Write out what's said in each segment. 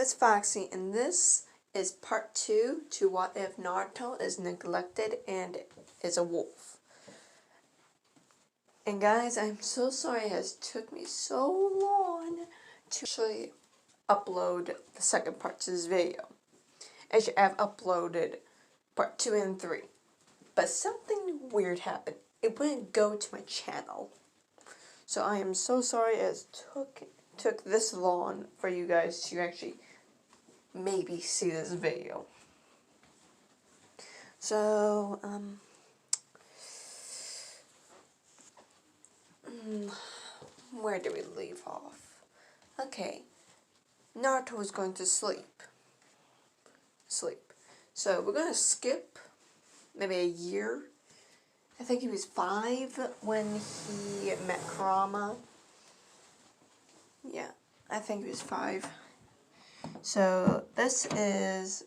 it's Foxy, and this is part 2 to What If Naruto is Neglected and is a Wolf. And guys, I'm so sorry it has took me so long to actually upload the second part to this video. Actually, I've uploaded part 2 and 3. But something weird happened. It wouldn't go to my channel. So I am so sorry it took this long for you guys to actually maybe see this video. So, where do we leave off? Okay, Naruto is going to sleep. So we're going to skip maybe a year. I think he was 5 when he met Kurama. Yeah, I think he was 5. So this is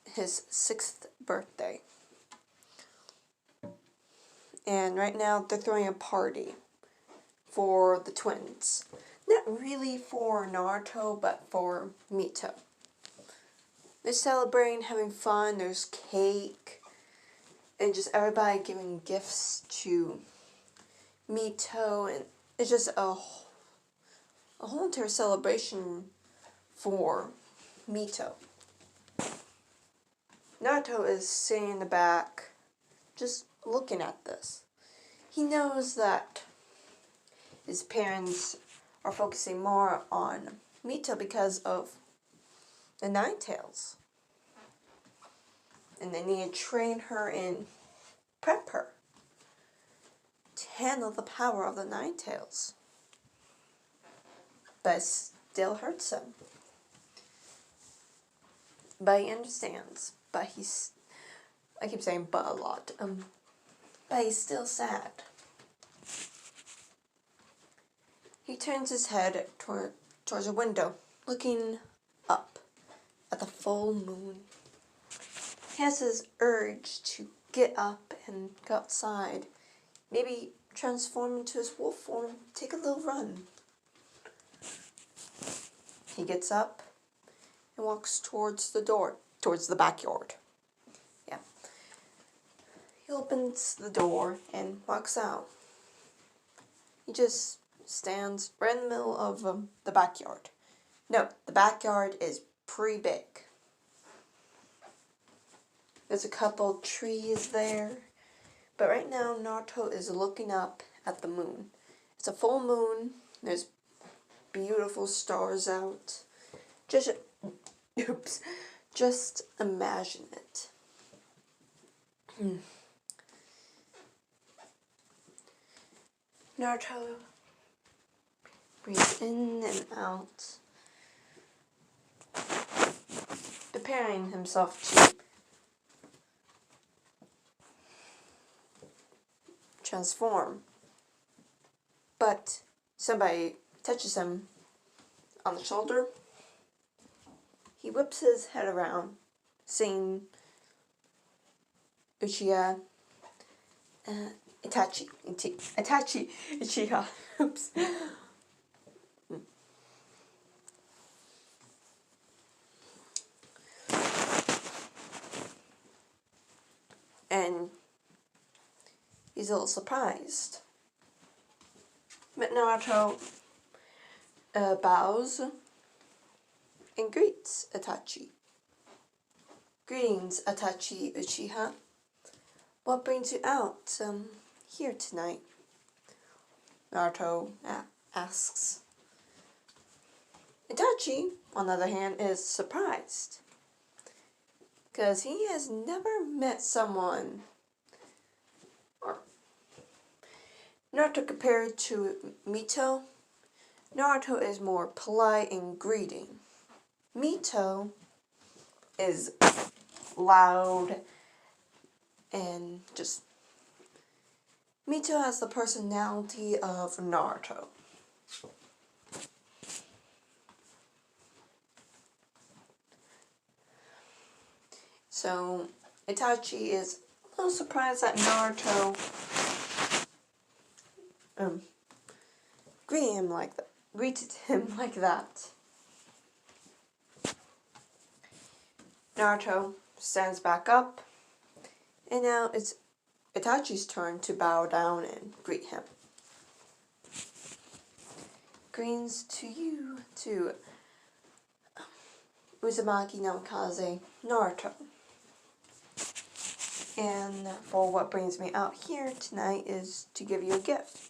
his 6th birthday. And right now they're throwing a party for the twins. Not really for Naruto, but for Mito. They're celebrating, having fun, there's cake, and just everybody giving gifts to Mito, and it's just a whole entire celebration for Mito. Naruto is sitting in the back, just looking at this. He knows that his parents are focusing more on Mito because of the Nine Tails. And they need to train her and prep her to handle the power of the Nine Tails. But it still hurts him. But he understands. But I keep saying but a lot. But he's still sad. He turns his head towards a window, looking up at the full moon. He has this urge to get up and go outside. Maybe transform into his wolf form, take a little run. He gets up and walks towards the door, towards the backyard. Yeah. He opens the door and walks out. He just stands right in the middle of the backyard. No, the backyard is pretty big. There's a couple trees there. But right now, Naruto is looking up at the moon. It's a full moon. There's beautiful stars out. Just imagine it. Naruto breathes in and out, preparing himself to transform. But somebody touches him on the shoulder. He whips his head around, seeing Uchiha, Itachi Uchiha. Oops. And he's a little surprised. But Naruto bows and greets Itachi. Greetings, Itachi Uchiha. What brings you out here tonight? Naruto asks. Itachi, on the other hand, is surprised. Because he has never met someone, or Naruto compared to Mito. Naruto is more polite and greeting. Mito is loud and just... Mito has the personality of Naruto. So, Itachi is a little surprised that Naruto greeted him like that. Naruto stands back up, and now it's Itachi's turn to bow down and greet him. Greetings to you, to Uzumaki Namikaze Naruto. And for what brings me out here tonight is to give you a gift.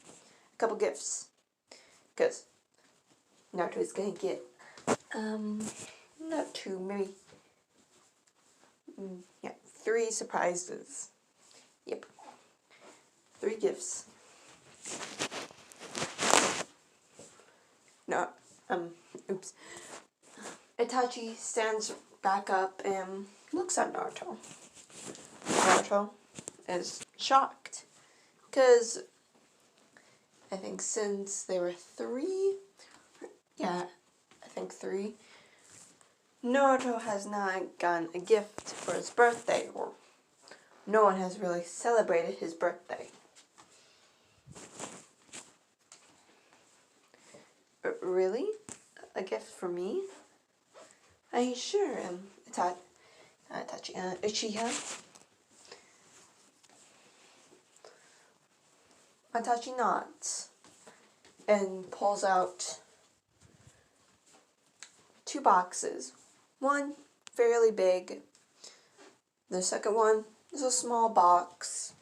A couple gifts. Because Naruto is going to get, not two, maybe, 3 surprises. Yep. 3 gifts. No, oops. Itachi stands back up and looks at Naruto. Naruto is shocked. Because I think since they were 3, I think 3, Naruto has not gotten a gift for his birthday, or no one has really celebrated his birthday. Really? A gift for me? Are you sure, Uchiha? Itachi nods and pulls out 2 boxes. One fairly big. The second one is a small box.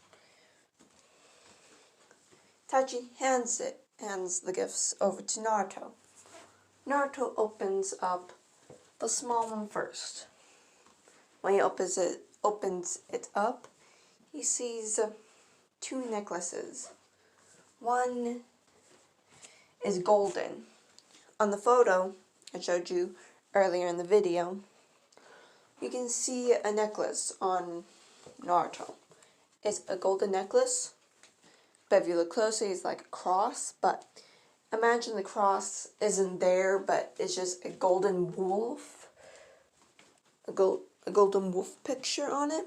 Itachi hands the gifts over to Naruto. Naruto opens up the small one first. When he opens it up, he sees 2 necklaces. One is golden. On the photo I showed you earlier in the video, you can see a necklace on Naruto. It's a golden necklace, but if you look closely, it's like a cross, but imagine the cross isn't there, but it's just a golden wolf, a golden wolf picture on it.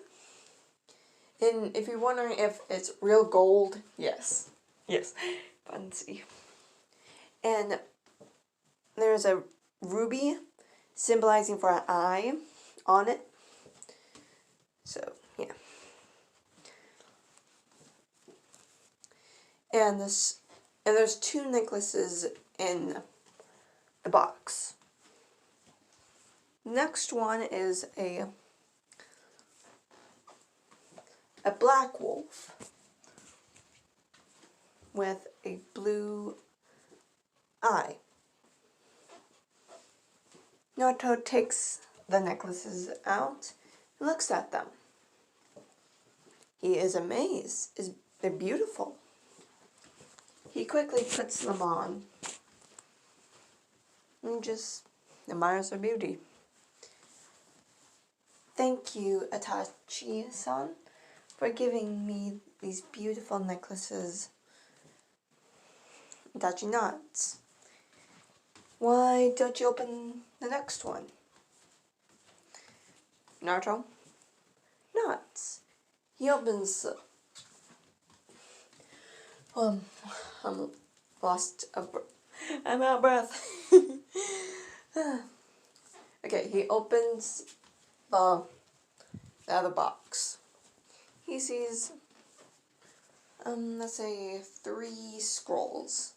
And if you're wondering if it's real gold, yes, fancy. And there's a ruby symbolizing for an eye on it. So, yeah. And there's 2 necklaces in the box. Next one is a black wolf with a blue eye. Naruto takes the necklaces out and looks at them. He is amazed. They're beautiful. He quickly puts them on and just admires their beauty. Thank you, Itachi-san, for giving me these beautiful necklaces. Itachi nods. Why don't you open the next one? Naruto nods. He opens. I'm lost. I'm out of breath. Okay, he opens the other box. He sees, let's say 3 scrolls.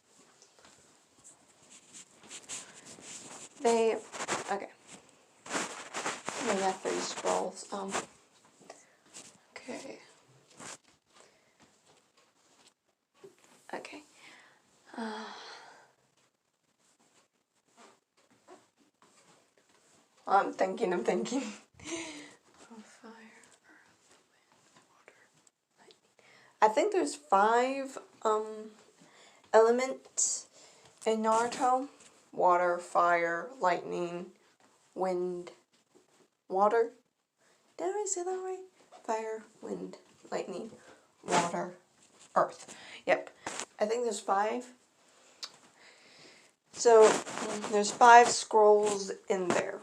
Okay. They got 3 scrolls. Okay. Okay. I'm thinking. Fire, earth, wind, water, lightning. I think there's 5 elements in Naruto. Water, fire, lightning, wind, water. Did I say that right? Fire, wind, lightning, water, earth. Yep. I think there's 5. So, there's 5 scrolls in there.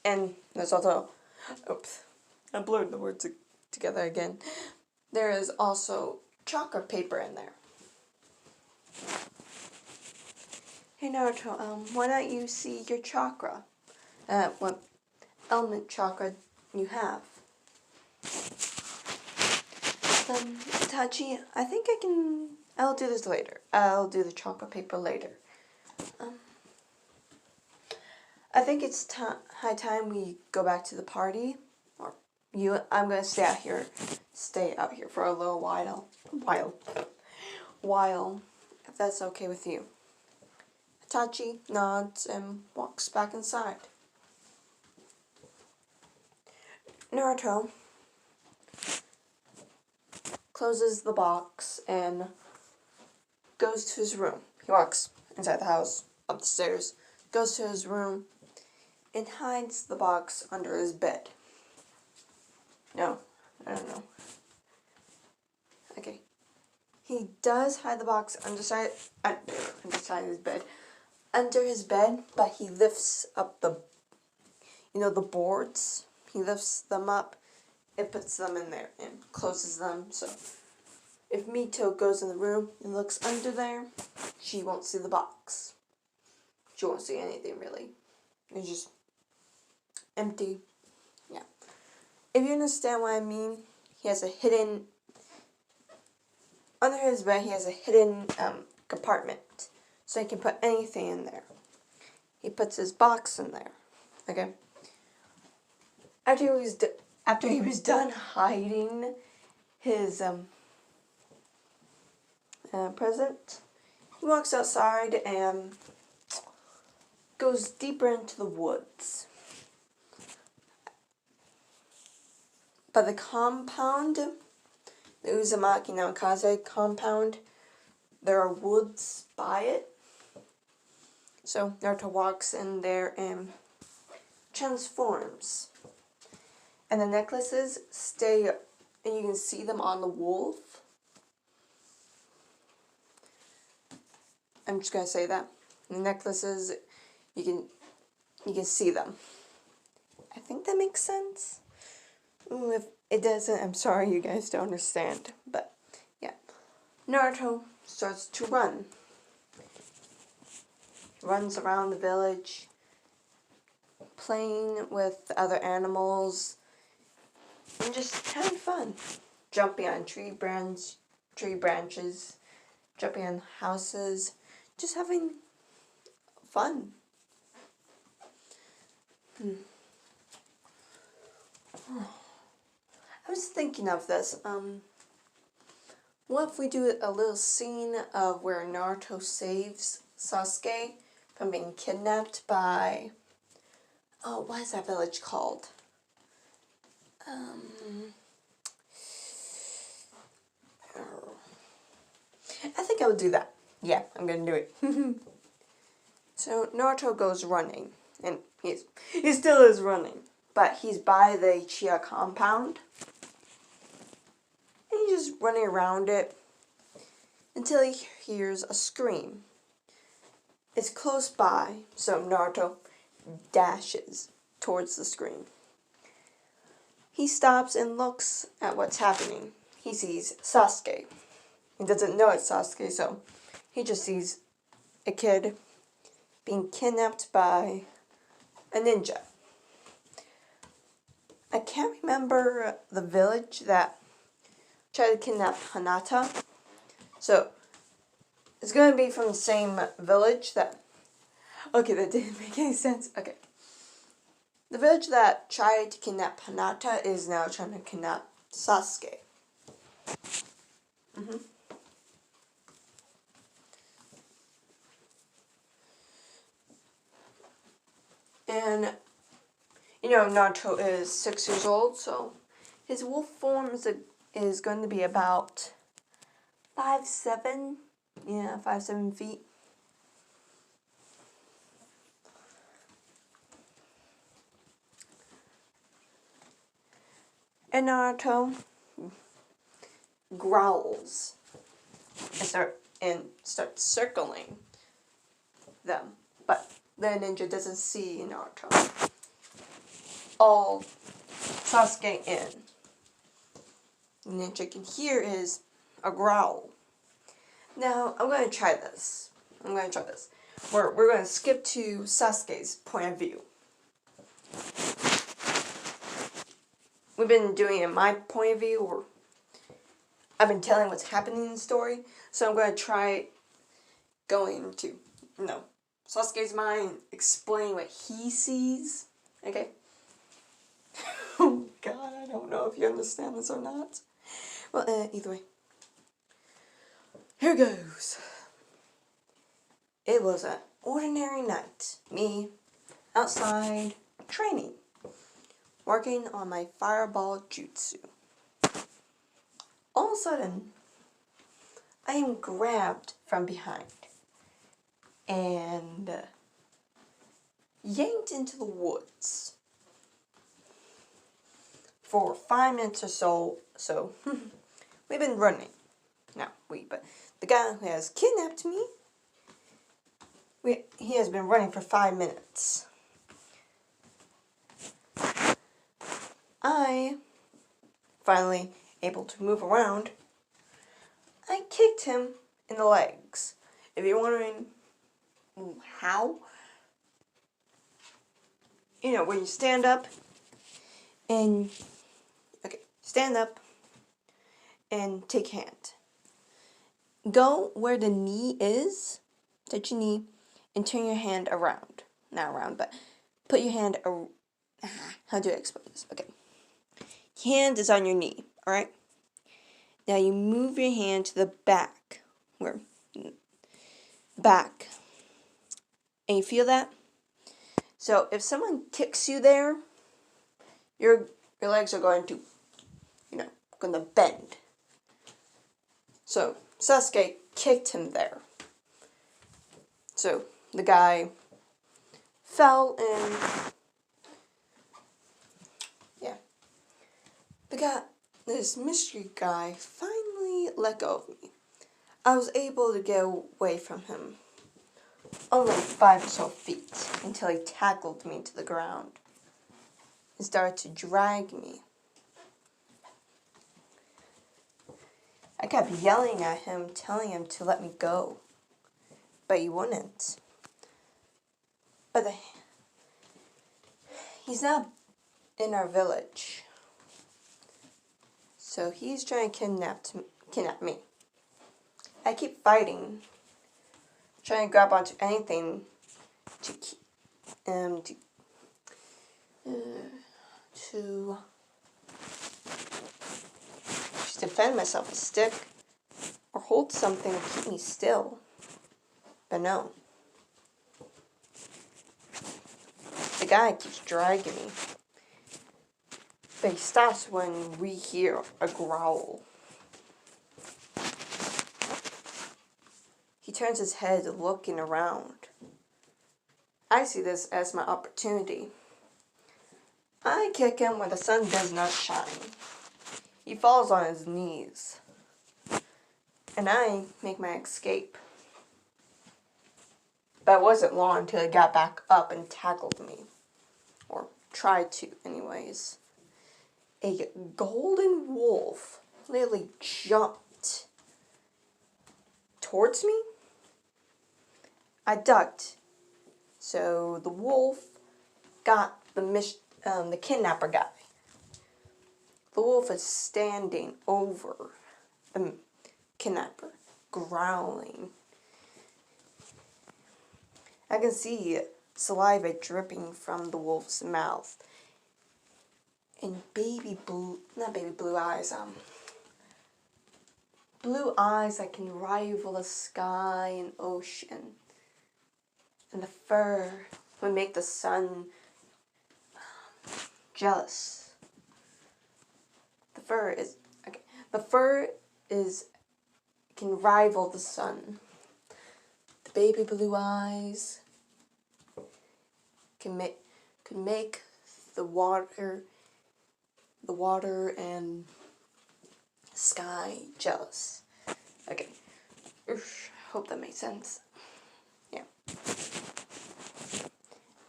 And there's also, oops, I blurred the words together again. There is also chakra paper in there. Hey Naruto, why don't you see your chakra? what element chakra you have. Tachi, I think I'll do this later. I'll do the chakra paper later. I think it's high time we go back to the party. Or I'm gonna stay out here for a little while, if that's okay with you. Tachi nods and walks back inside. Naruto closes the box and goes to his room. He walks inside the house, up the stairs, goes to his room, and hides the box under his bed. No, I don't know. Okay. He does hide the box under his bed, but he lifts up the boards. He lifts them up and puts them in there and closes them. So if Mito goes in the room and looks under there, she won't see the box. She won't see anything really. It's just empty. Yeah. If you understand what I mean, under his bed he has a hidden compartment. So he can put anything in there. He puts his box in there. Okay? After he was done hiding his present, he walks outside and goes deeper into the woods. By the compound, the Uzumaki Namikaze compound, there are woods by it. So Naruto walks in there and transforms. And the necklaces stay, and you can see them on the wolf. I'm just gonna say that. The necklaces, you can see them. I think that makes sense. If it doesn't, I'm sorry you guys don't understand. But yeah. Naruto starts to run. He runs around the village, playing with other animals, and just having fun. Jumping on tree branches, jumping on houses, just having fun. I was thinking of this. What if we do a little scene of where Naruto saves Sasuke from being kidnapped by... Oh, what is that village called? I think I would do that. Yeah, I'm gonna do it. So Naruto goes running, and he still is running, but he's by the Chia compound, and he's just running around it until he hears a scream. It's close by, so Naruto dashes towards the scream. He stops and looks at what's happening. He sees Sasuke. He doesn't know it's Sasuke, so he just sees a kid being kidnapped by a ninja. I can't remember the village that tried to kidnap Hinata. So, it's going to be from the same village that... Okay, that didn't make any sense. Okay. The village that tried to kidnap Hinata is now trying to kidnap Sasuke. And, Naruto is 6 years old, so his wolf form is going to be about 5'7". Yeah, 5'7" feet. And Naruto growls and starts circling them. But the ninja doesn't see Naruto. All Sasuke in. The ninja can hear is a growl. Now, I'm going to try this. We're going to skip to Sasuke's point of view. we've been doing it in my point of view, or I've been telling what's happening in the story, so I'm going to try going to, Sasuke's mind, explain what he sees, okay? Oh god, I don't know if you understand this or not. Well, either way. Here goes. It was an ordinary night. Me, outside, training. Working on my fireball jutsu. All of a sudden, I am grabbed from behind. And yanked into the woods. For 5 minutes or so, we've been running. Not we, but the guy who has kidnapped me, he has been running for 5 minutes. I, finally able to move around, I kicked him in the legs. If you're wondering how, when you stand up, and, stand up, and take your hand. Go where the knee is, touch your knee, and turn your hand around. Not around, but put your hand around. How do I explain this? Okay. Hand is on your knee, alright? Now you move your hand to the back. Back. And you feel that? So if someone kicks you there, your legs are going to, gonna bend. So Sasuke kicked him there. So the guy fell and this mystery guy finally let go of me. I was able to get away from him. Only 5 or so feet until he tackled me to the ground and started to drag me. I kept yelling at him, telling him to let me go, but he wouldn't. But he's not in our village, so he's trying to kidnap me. I keep fighting, trying to grab onto anything to defend myself, a stick, or hold something to keep me still. But no. The guy keeps dragging me. But he stops when we hear a growl. He turns his head looking around. I see this as my opportunity. I kick him when the sun does not shine. He falls on his knees. And I make my escape. But it wasn't long until he got back up and tackled me. Or tried to, anyways. A golden wolf literally jumped towards me. I ducked. So the wolf got the kidnapper guy. The wolf is standing over the kidnapper, growling. I can see saliva dripping from the wolf's mouth. And blue eyes that can rival the sky and ocean. And the fur would make the sun jealous. The fur can rival the sun. The baby blue eyes can make the water and sky jealous. Okay. Hope that makes sense. Yeah.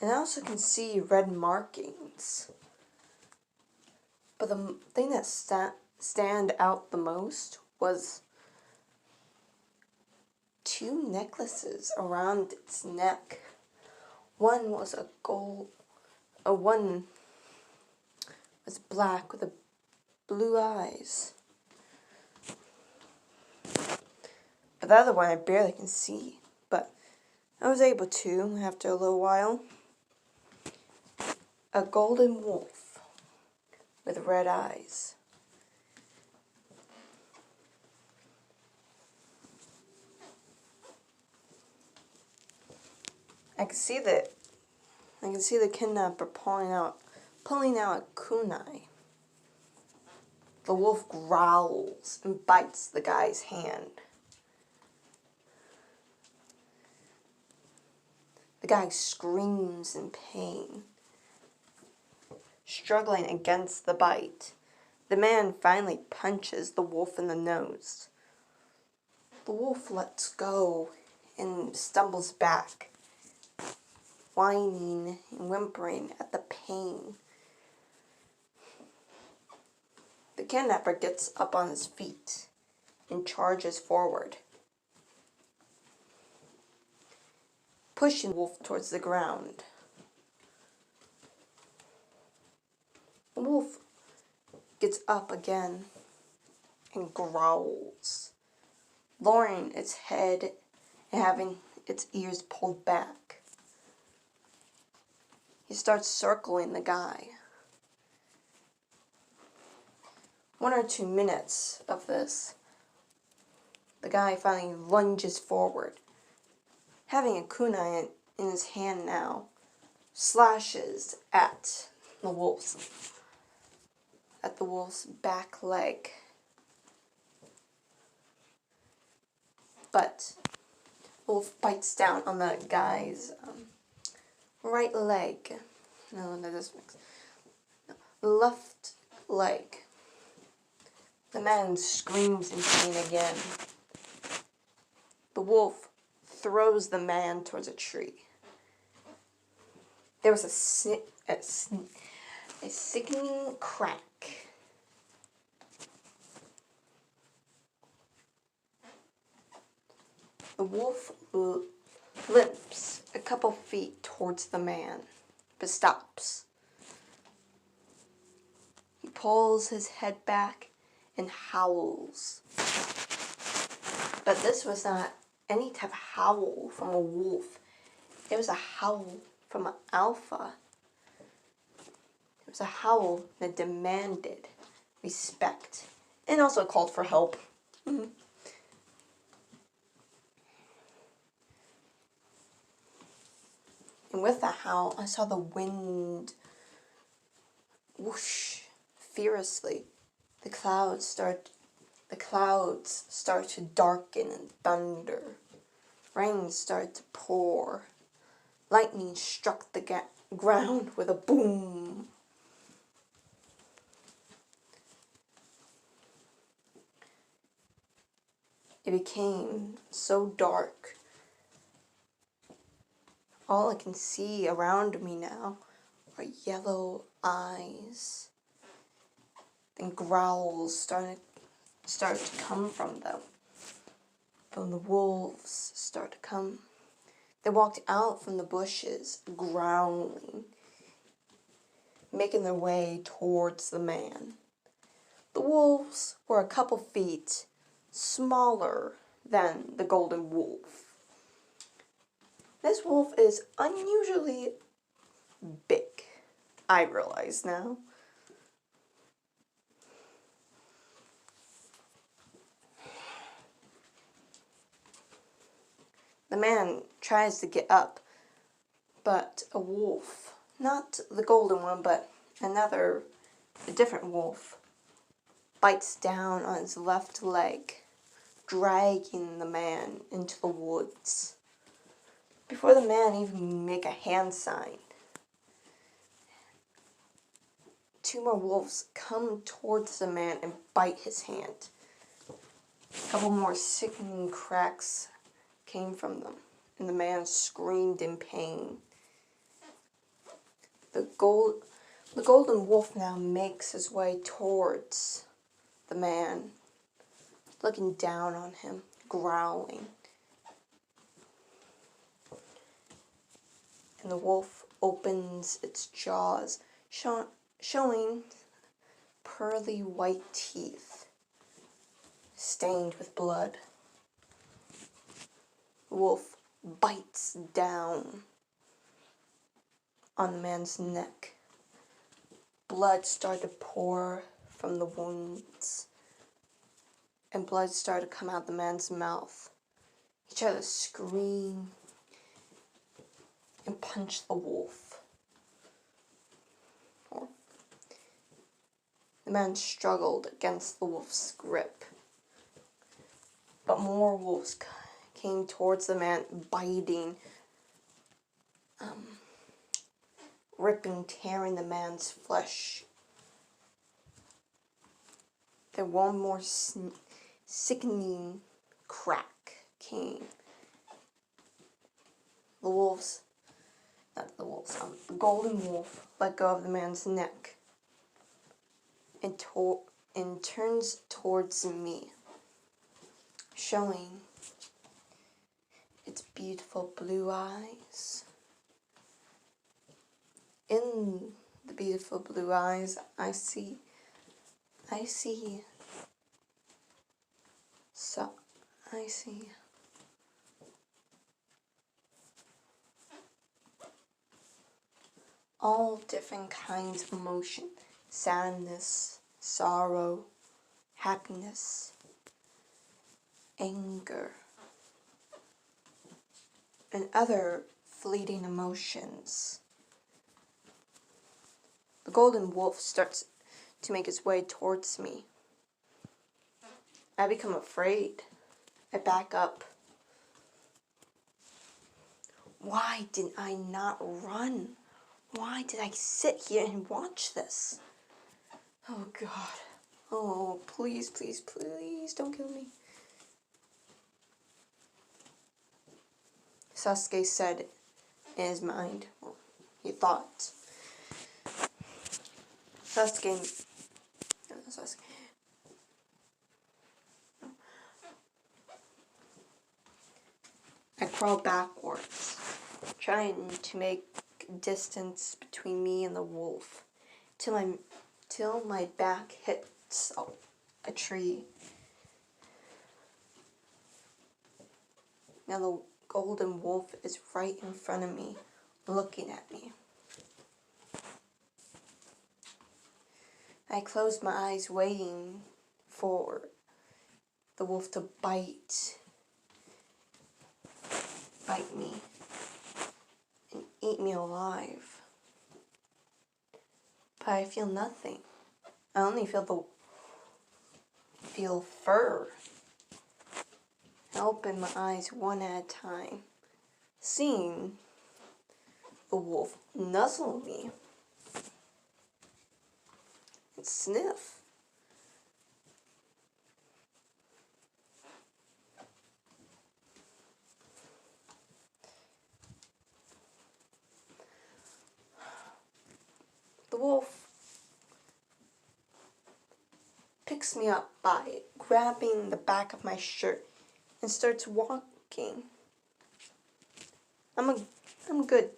And I also can see red markings. But the thing that stand out the most was 2 necklaces around its neck. One was a one was black with blue eyes. But the other one I barely can see. But I was able to after a little while. A golden wolf with red eyes. I can see the kidnapper pulling out a kunai. The wolf growls and bites the guy's hand. The guy screams in pain, struggling against the bite. The man finally punches the wolf in the nose. The wolf lets go and stumbles back, whining and whimpering at the pain. The kidnapper gets up on his feet and charges forward, pushing the wolf towards the ground. The wolf gets up again and growls, lowering its head and having its ears pulled back. He starts circling the guy. 1 or 2 minutes of this, the guy finally lunges forward, having a kunai in his hand now, slashes at the wolf's back leg. But the wolf bites down on the guy's right leg. No, that doesn't make sense. No, left leg. The man screams in pain again. The wolf throws the man towards a tree. There was a sickening crack. The wolf limps a couple feet towards the man, but stops. He pulls his head back and howls. But this was not any type of howl from a wolf. It was a howl from an alpha. It was a howl that demanded respect and also called for help. And with the howl, I saw the wind whoosh fiercely. The clouds start to darken and thunder. Rain started to pour. Lightning struck the ground with a boom. It became so dark. All I can see around me now are yellow eyes. And growls started to come from them. From the wolves started to come. They walked out from the bushes, growling, making their way towards the man. The wolves were a couple feet smaller than the golden wolf. This wolf is unusually big, I realize now. The man tries to get up, but a wolf, not the golden one, but a different wolf, bites down on his left leg, dragging the man into the woods. Before the man even can make a hand sign, 2 more wolves come towards the man and bite his hand. A couple more sickening cracks came from them, and the man screamed in pain. The golden wolf now makes his way towards the man, looking down on him, growling. and the wolf opens its jaws, showing pearly white teeth stained with blood. The wolf bites down on the man's neck. Blood started to pour from the wounds, and blood started to come out the man's mouth. He tried to scream and punch the wolf. The man struggled against the wolf's grip, but more wolves came towards the man, biting, ripping, tearing the man's flesh. Then one more sickening crack came. The golden wolf let go of the man's neck and turns towards me, showing its beautiful blue eyes. In the beautiful blue eyes, I see all different kinds of emotion: sadness, sorrow, happiness, anger, and other fleeting emotions. The golden wolf starts to make its way towards me. I become afraid. I back up. Why didn't I not run? Why did I sit here and watch this? Oh God. Oh, please, please, please don't kill me. Sasuke said in his mind, well, he thought. Sasuke. I crawl backwards, trying to make distance between me and the wolf, till my back hits a tree. Now the golden wolf is right in front of me, looking at me. I close my eyes, waiting for the wolf to bite me and eat me alive. But I feel nothing. I only feel fur. I open my eyes one at a time, seeing the wolf nuzzle me and sniff. The wolf picks me up by grabbing the back of my shirt and starts walking. I'm a good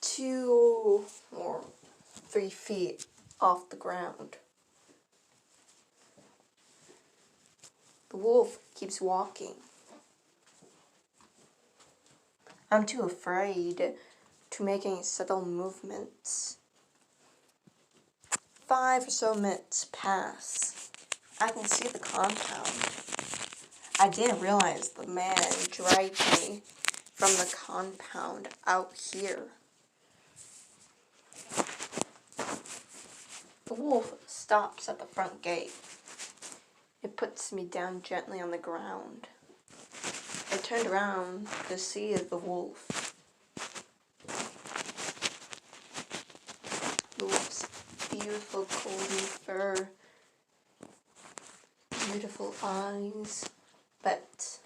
2 or 3 feet off the ground. The wolf keeps walking. I'm too afraid to make any subtle movements. 5 or so minutes pass. I can see the compound. I didn't realize the man dragged me from the compound out here. The wolf stops at the front gate. It puts me down gently on the ground. I turned around to see the wolf. The wolf's beautiful golden fur, beautiful eyes, but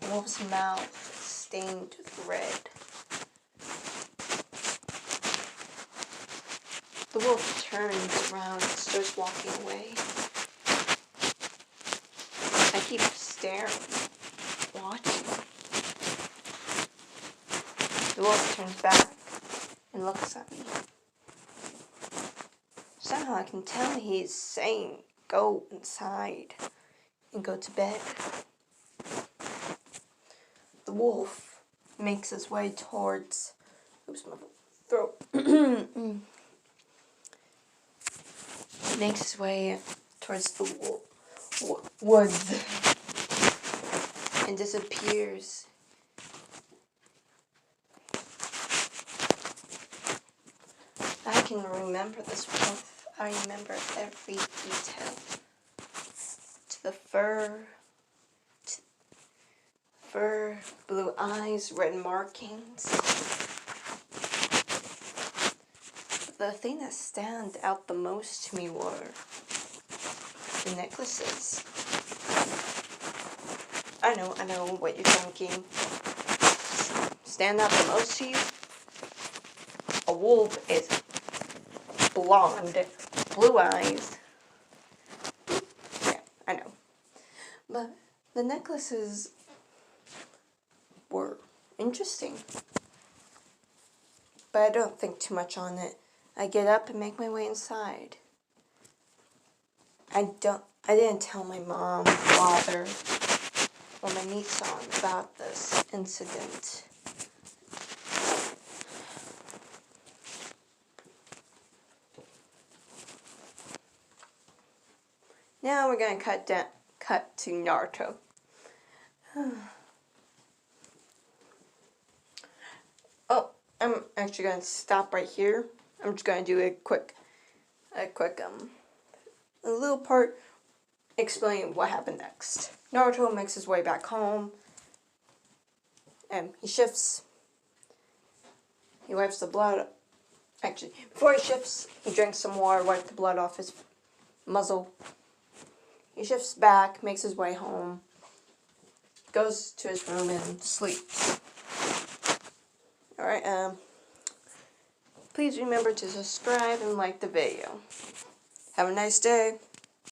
the wolf's mouth is stained with red. The wolf turns around and starts walking away. I keep staring, watching. The wolf turns back and looks at me. Somehow I can tell he's saying, go inside and go to bed. The wolf makes his way towards... Oops, my throat. Makes his way towards the woods and disappears. I can remember this wolf. I remember every detail. To the fur, blue eyes, red markings. The thing that stand out the most to me were the necklaces. I know what you're thinking. Stand out the most to you? A wolf is blonde, blue eyes. Yeah, I know. But the necklaces were interesting. But I don't think too much on it. I get up and make my way inside. I didn't tell my mom, father, or my niece about this incident. Now we're gonna cut to Naruto. Oh, I'm actually gonna stop right here. I'm just gonna do a little part explaining what happened next. Naruto makes his way back home, and he shifts. He wipes the blood. Actually, before he shifts, he drinks some water, wipes the blood off his muzzle. He shifts back, makes his way home, goes to his room and sleeps. Alright, please remember to subscribe and like the video. Have a nice day.